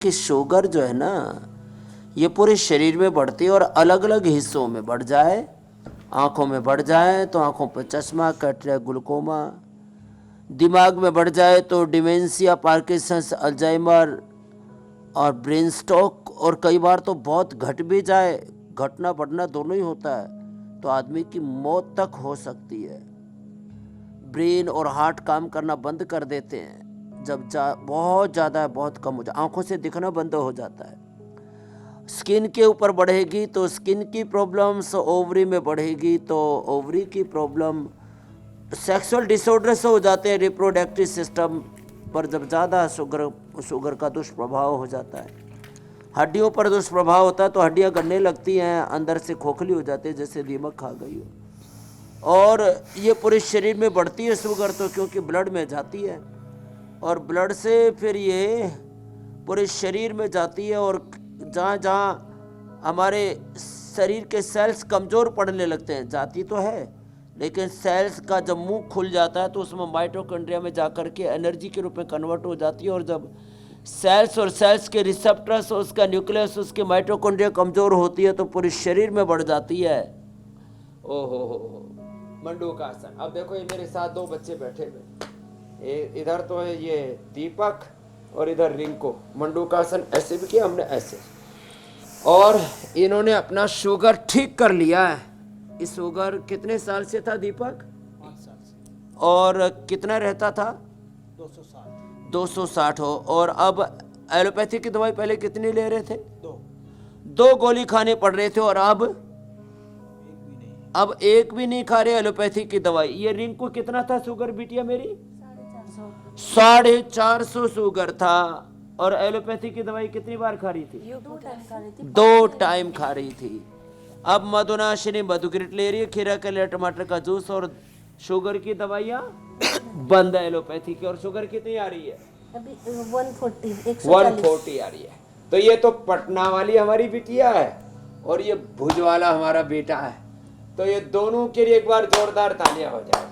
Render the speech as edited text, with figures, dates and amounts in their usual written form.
कि शुगर जो है ना, ये पूरे शरीर में बढ़ती है और अलग अलग हिस्सों में बढ़ जाए, आँखों में बढ़ जाए तो आँखों पर चश्मा, कैटरेक्ट, ग्लूकोमा, दिमाग में बढ़ जाए तो डिमेंशिया, पार्किंसंस, अल्जाइमर और ब्रेन स्ट्रोक, और कई बार तो बहुत घट भी जाए, घटना बढ़ना दोनों ही होता है, तो आदमी की मौत तक हो सकती है। ब्रेन और हार्ट काम करना बंद कर देते हैं जब बहुत ज़्यादा बहुत कम हो जाए, आंखों से दिखना बंद हो जाता है। स्किन के ऊपर बढ़ेगी तो स्किन की प्रॉब्लम्स, ओवरी में बढ़ेगी तो ओवरी की प्रॉब्लम, सेक्सुअल डिसऑर्डर्स हो जाते हैं रिप्रोडक्टिव सिस्टम पर जब ज़्यादा शुगर का दुष्प्रभाव हो जाता है। हड्डियों पर दुष्प्रभाव होता है तो हड्डियाँ गलने लगती हैं, अंदर से खोखली हो जाती है जैसे दीमक खा गई हो। और ये पूरे शरीर में बढ़ती है शुगर तो क्योंकि ब्लड में जाती है और ब्लड से फिर ये पूरे शरीर में जाती है, और जहाँ जहाँ हमारे शरीर के सेल्स कमज़ोर पड़ने लगते हैं, जाती तो है लेकिन सेल्स का जब मुंह खुल जाता है तो उसमें माइटोकॉन्ड्रिया में जाकर के एनर्जी के रूप में कन्वर्ट हो जाती है, और जब सेल्स और सेल्स के रिसेप्टर्स, उसका न्यूक्लियस, उसके माइटोकॉन्ड्रिया कमज़ोर होती है तो पूरे शरीर में बढ़ जाती है। ओहो मंडूकासन। अब देखो ये मेरे साथ दो बच्चे बैठे हुए, इधर तो है ये दीपक और इधर रिंको। मंडूकासन ऐसे भी किया हमने, ऐसे, और इन्होंने अपना शुगर ठीक कर लिया है। इस शुगर कितने साल से था दीपक? 5 साल से। और कितना रहता था? 260। 260 हो। और अब एलोपैथी की दवाई पहले कितनी ले रहे थे? 2 गोली खाने पड़ रहे थे, और अब एक भी नहीं खा रहे एलोपैथी की दवाई। ये रिंग को कितना था शुगर बिटिया मेरी? 450 शुगर था, और एलोपैथी की दवाई कितनी बार खा रही थी? 2 टाइम खा रही थी। अब मधुनाशिनी मधुग्रिट ले रही है, खीरा का लिया, टमाटर का जूस, और शुगर की दवाइयाँ बंद है एलोपैथी की। और शुगर कितनी आ रही है? अभी 140 आ रही है। तो ये तो पटना वाली हमारी बिटिया है और ये भुज वाला हमारा बेटा है, तो ये दोनों के लिए एक बार जोरदार तालियां हो जाए।